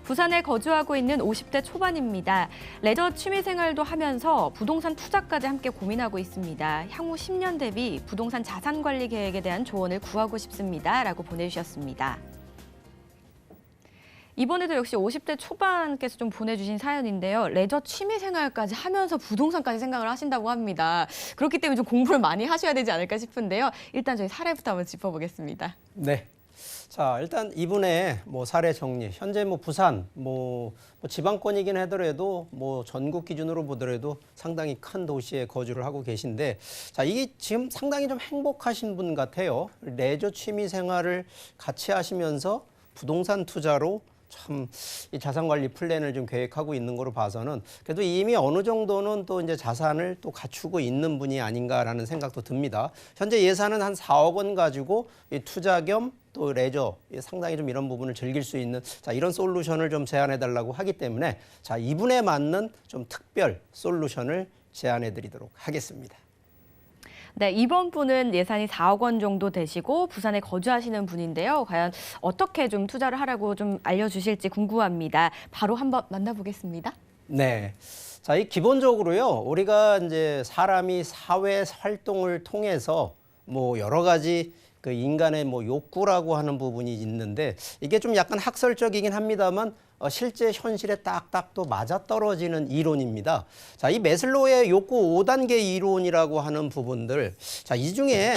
부산에 거주하고 있는 50대 초반입니다. 레저 취미생활도 하면서 부동산 투자까지 함께 고민하고 있습니다. 향후 10년 대비 부동산 자산 관리 계획에 대한 조언을 구하고 싶습니다. 라고 보내주셨습니다. 이번에도 역시 50대 초반께서 좀 보내주신 사연인데요. 레저 취미생활까지 하면서 부동산까지 생각을 하신다고 합니다. 그렇기 때문에 좀 공부를 많이 하셔야 되지 않을까 싶은데요. 일단 저희 사례부터 한번 짚어보겠습니다. 네. 자, 일단 이분의 사례 정리. 현재 부산, 지방권이긴 하더라도 전국 기준으로 보더라도 상당히 큰 도시에 거주를 하고 계신데, 자, 이게 지금 상당히 좀 행복하신 분 같아요. 레저 취미 생활을 같이 하시면서 부동산 투자로 참 이 자산 관리 플랜을 좀 계획하고 있는 거로 봐서는 그래도 이미 어느 정도는 또 이제 자산을 또 갖추고 있는 분이 아닌가라는 생각도 듭니다. 현재 예산은 한 4억 원 가지고 이 투자 겸 또 레저 상당히 좀 이런 부분을 즐길 수 있는 이런 솔루션을 좀 제안해 달라고 하기 때문에 이분에 맞는 좀 특별 솔루션을 제안해 드리도록 하겠습니다. 네, 이번 분은 예산이 4억 원 정도 되시고 부산에 거주하시는 분인데요. 과연 어떻게 좀 투자를 하라고 좀 알려주실지 궁금합니다. 바로 한번 만나보겠습니다. 네. 자, 이 기본적으로요, 우리가 이제 사람이 사회 활동을 통해서 여러 가지 그 인간의 욕구라고 하는 부분이 있는데 이게 좀 약간 학설적이긴 합니다만 실제 현실에 딱딱 또 맞아떨어지는 이론입니다. 자, 이 매슬로우의 욕구 5단계 이론이라고 하는 부분들. 자, 이 중에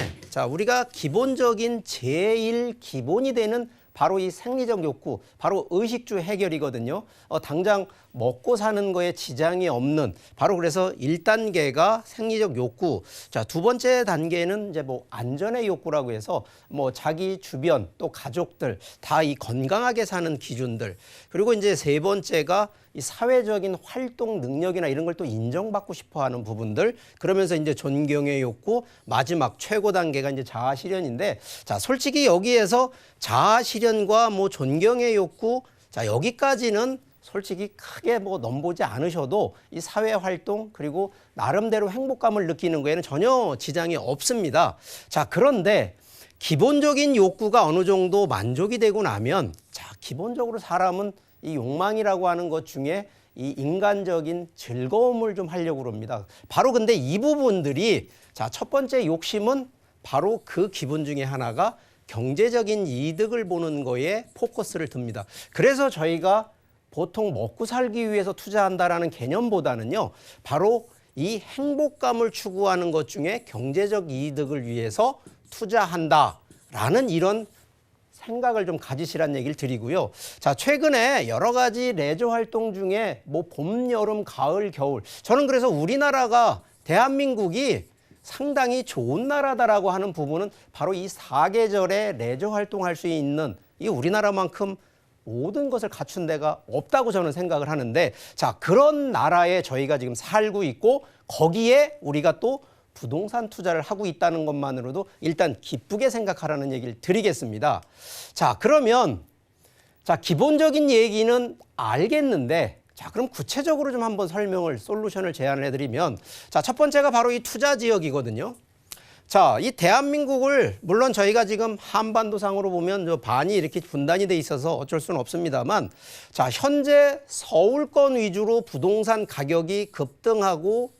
우리가 기본적인 제일 기본이 되는 바로 이 생리적 욕구, 바로 의식주 해결이거든요. 당장 먹고 사는 거에 지장이 없는, 바로 그래서 1단계가 생리적 욕구. 자, 두 번째 단계는 이제 안전의 욕구라고 해서 자기 주변 또 가족들 다 이 건강하게 사는 기준들. 그리고 이제 세 번째가 이 사회적인 활동 능력이나 이런 걸 또 인정받고 싶어 하는 부분들. 그러면서 이제 존경의 욕구, 마지막 최고 단계가 이제 자아 실현인데, 자, 솔직히 여기에서 자아 실현과 존경의 욕구, 자, 여기까지는 솔직히 크게 넘보지 않으셔도 이 사회 활동 그리고 나름대로 행복감을 느끼는 거에는 전혀 지장이 없습니다. 자, 그런데 기본적인 욕구가 어느 정도 만족이 되고 나면, 자, 기본적으로 사람은 이 욕망이라고 하는 것 중에 이 인간적인 즐거움을 좀 하려고 합니다. 바로 근데 이 부분들이, 자, 첫 번째 욕심은 바로 그 기본 중에 하나가 경제적인 이득을 보는 거에 포커스를 둡니다. 그래서 저희가 보통 먹고 살기 위해서 투자한다라는 개념보다는요, 바로 이 행복감을 추구하는 것 중에 경제적 이득을 위해서 투자한다라는 이런 생각을 좀 가지시란 얘기를 드리고요. 자, 최근에 여러 가지 레저 활동 중에 봄, 여름, 가을, 겨울. 저는 그래서 우리나라가 대한민국이 상당히 좋은 나라다라고 하는 부분은 바로 이 4계절에 레저 활동할 수 있는 이 우리나라만큼 모든 것을 갖춘 데가 없다고 저는 생각을 하는데, 자, 그런 나라에 저희가 지금 살고 있고 거기에 우리가 또 부동산 투자를 하고 있다는 것만으로도 일단 기쁘게 생각하라는 얘기를 드리겠습니다. 자, 그러면 기본적인 얘기는 알겠는데, 자, 그럼 구체적으로 좀 한번 솔루션을 제안을 해드리면, 자, 첫 번째가 바로 이 투자 지역이거든요. 자, 이 대한민국을 물론 저희가 지금 한반도상으로 보면 반이 이렇게 분단이 돼 있어서 어쩔 수는 없습니다만, 자, 현재 서울권 위주로 부동산 가격이 급등하고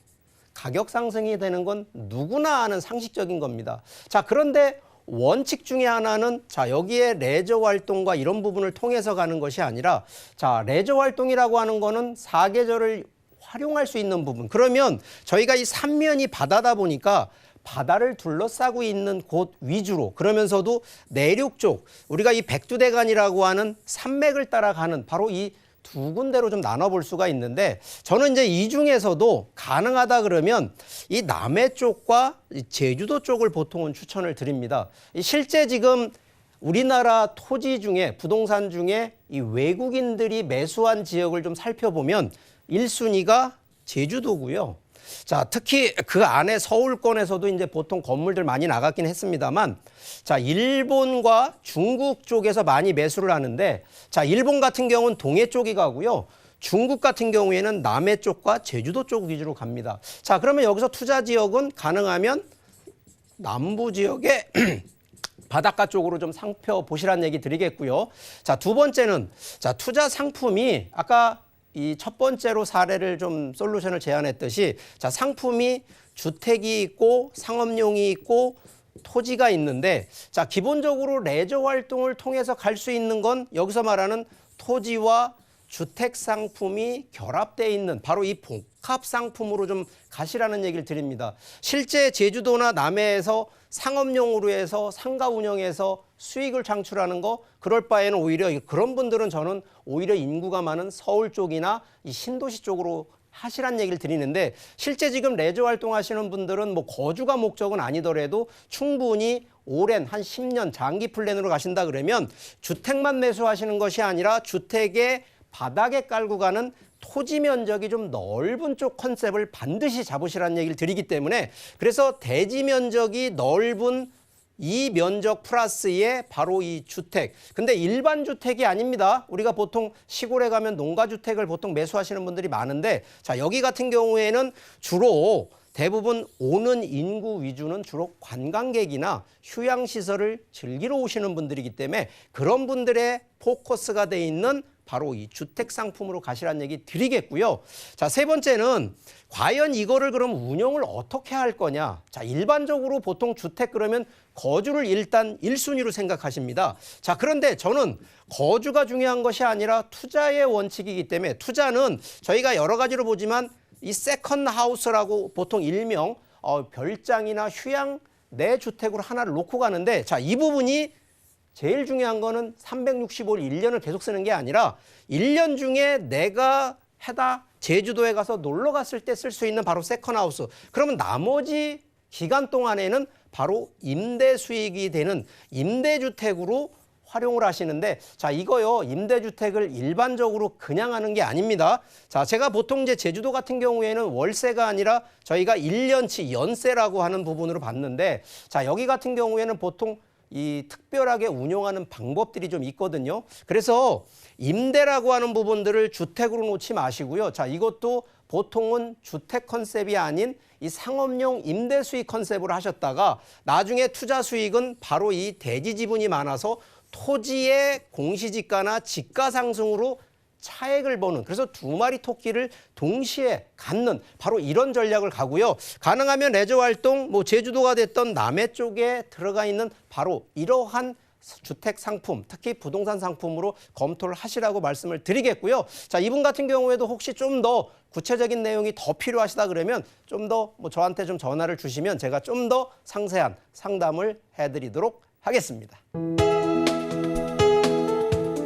가격 상승이 되는 건 누구나 아는 상식적인 겁니다. 자, 그런데 원칙 중에 하나는, 자, 여기에 레저 활동과 이런 부분을 통해서 가는 것이 아니라, 자, 레저 활동이라고 하는 거는 4계절을 활용할 수 있는 부분. 그러면 저희가 이 삼면이 바다다 보니까 바다를 둘러싸고 있는 곳 위주로, 그러면서도 내륙 쪽, 우리가 이 백두대간이라고 하는 산맥을 따라가는 바로 이 두 군데로 좀 나눠볼 수가 있는데, 저는 이제 이 중에서도 가능하다 그러면 이 남해 쪽과 제주도 쪽을 보통은 추천을 드립니다. 실제 지금 우리나라 토지 중에, 부동산 중에 이 외국인들이 매수한 지역을 좀 살펴보면 1순위가 제주도고요. 자, 특히 그 안에 서울권에서도 이제 보통 건물들 많이 나갔긴 했습니다만, 자, 일본과 중국 쪽에서 많이 매수를 하는데, 자, 일본 같은 경우는 동해 쪽이 가고요. 중국 같은 경우에는 남해 쪽과 제주도 쪽 위주로 갑니다. 자, 그러면 여기서 투자 지역은 가능하면 남부 지역에 바닷가 쪽으로 좀 살펴보시라는 얘기 드리겠고요. 자, 두 번째는 자, 투자 상품이 아까 이 첫 번째로 사례를 좀 솔루션을 제안했듯이 자, 상품이 주택이 있고 상업용이 있고 토지가 있는데 자, 기본적으로 레저 활동을 통해서 갈 수 있는 건 여기서 말하는 토지와 주택 상품이 결합되어 있는 바로 이 복합 상품으로 좀 가시라는 얘기를 드립니다. 실제 제주도나 남해에서 상업용으로 해서 상가 운영해서 수익을 창출하는 거 그럴 바에는 오히려 그런 분들은 저는 오히려 인구가 많은 서울 쪽이나 이 신도시 쪽으로 하시란 얘기를 드리는데 실제 지금 레저 활동하시는 분들은 뭐 거주가 목적은 아니더라도 충분히 오랜 한 10년 장기 플랜으로 가신다 그러면 주택만 매수하시는 것이 아니라 주택의 바닥에 깔고 가는 토지 면적이 좀 넓은 쪽 컨셉을 반드시 잡으시라는 얘기를 드리기 때문에 그래서 대지 면적이 넓은 이 면적 플러스에 바로 이 주택. 근데 일반 주택이 아닙니다. 우리가 보통 시골에 가면 농가주택을 보통 매수하시는 분들이 많은데 자, 여기 같은 경우에는 주로 대부분 오는 인구 위주는 주로 관광객이나 휴양시설을 즐기러 오시는 분들이기 때문에 그런 분들의 포커스가 돼 있는 바로 이 주택 상품으로 가시라는 얘기 드리겠고요. 자, 세 번째는 과연 이거를 그럼 운영을 어떻게 할 거냐. 자, 일반적으로 보통 주택 그러면 거주를 일단 1순위로 생각하십니다. 자, 그런데 저는 거주가 중요한 것이 아니라 투자의 원칙이기 때문에 투자는 저희가 여러 가지로 보지만 이 세컨드 하우스라고 보통 일명 별장이나 휴양 내 주택으로 하나를 놓고 가는데 자, 이 부분이 제일 중요한 거는 365일 1년을 계속 쓰는 게 아니라 1년 중에 내가 제주도에 가서 놀러 갔을 때 쓸 수 있는 바로 세컨하우스. 그러면 나머지 기간 동안에는 바로 임대 수익이 되는 임대주택으로 활용을 하시는데 자, 이거요. 임대주택을 일반적으로 그냥 하는 게 아닙니다. 자, 제가 보통 이제 제주도 같은 경우에는 월세가 아니라 저희가 1년치 연세라고 하는 부분으로 봤는데 자, 여기 같은 경우에는 보통 이 특별하게 운용하는 방법들이 좀 있거든요. 그래서 임대라고 하는 부분들을 주택으로 놓지 마시고요. 자, 이것도 보통은 주택 컨셉이 아닌 이 상업용 임대 수익 컨셉으로 하셨다가 나중에 투자 수익은 바로 이 대지 지분이 많아서 토지의 공시지가나 지가 상승으로 차액을 버는 그래서 두 마리 토끼를 동시에 갖는 바로 이런 전략을 가고요. 가능하면 레저 활동 뭐 제주도가 됐던 남해 쪽에 들어가 있는 바로 이러한 주택 상품 특히 부동산 상품으로 검토를 하시라고 말씀을 드리겠고요. 자, 이분 같은 경우에도 혹시 좀 더 구체적인 내용이 더 필요하시다 그러면 좀 더 뭐 저한테 좀 전화를 주시면 제가 좀 더 상세한 상담을 해드리도록 하겠습니다.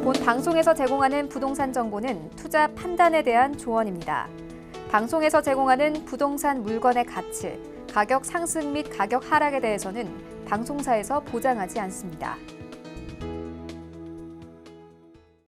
본 방송에서 제공하는 부동산 정보는 투자 판단에 대한 조언입니다. 방송에서 제공하는 부동산 물건의 가치, 가격 상승 및 가격 하락에 대해서는 방송사에서 보장하지 않습니다.